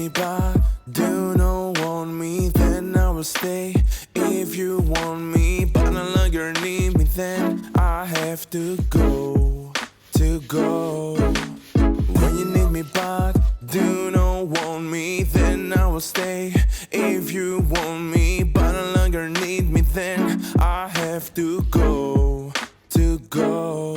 me back, do not want me, then I will stay. If you want me, but no longer need me, then I have to go, to go. When you need me back, do not want me, then I will stay. If you want me, but no longer need me, then I have to go, to go.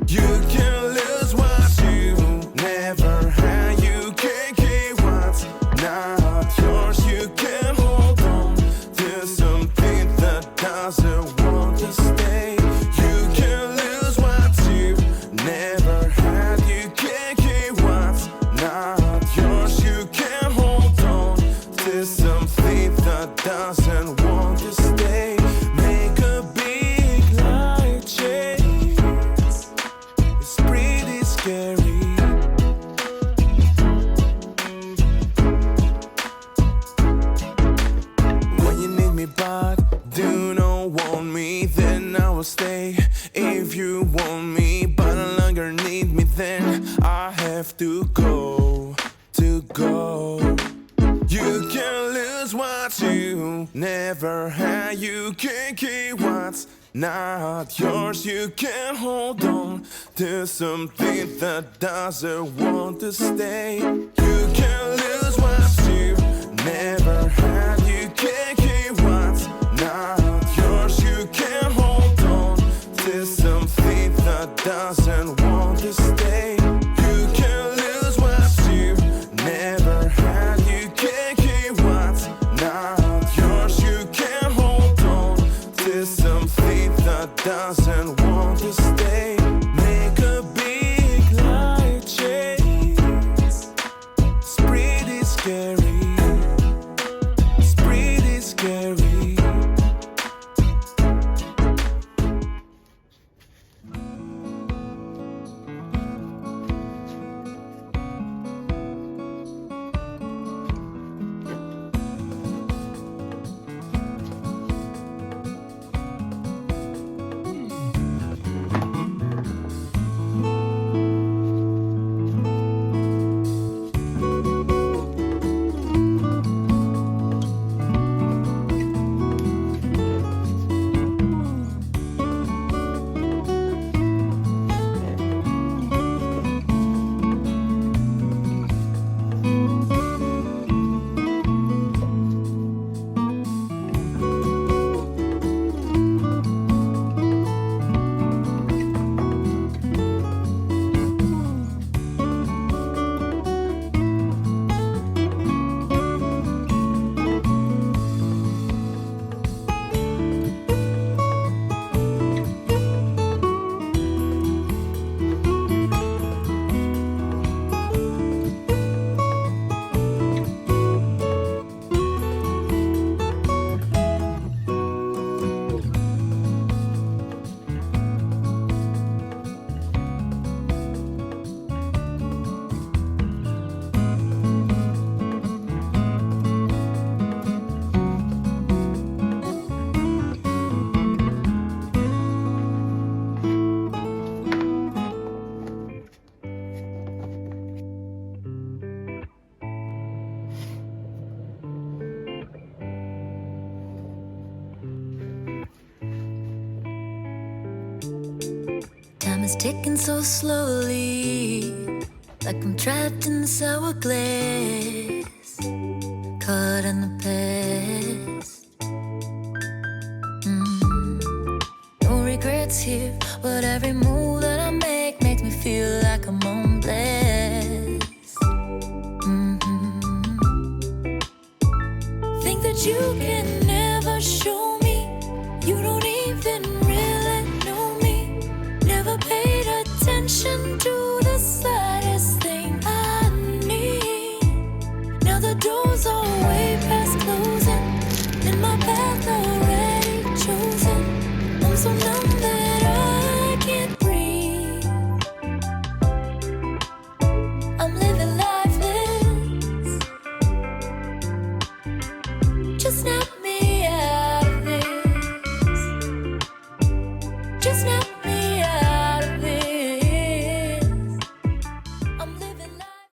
You can lose what you never had. You can keep what's not yours. You can hold on to something that doesn't want to stay. You can lose what you never had. You can keep what's not yours. You can hold on to something that doesn't want to stay. Make a big life change. It's pretty scary. When you need me back, do not want me, then I will stay. If you want me, but no longer need me, then I have to go, to go. You can lose what you never had. You can keep what's not yours. You can hold on to something that doesn't want to stay. You can lose what you never had. You can keep what's not yours. You can hold on to something that doesn't want to stay. You can lose what you never had. You can keep what's not yours. You can hold on to something that doesn't want to stay. Make a big life change. It's pretty scary. It's pretty scary. Time is ticking so slowly, like I'm trapped in this hourglass, caught in the past. No regrets here, but every move that I make makes me feel like I'm on blast. Think that you can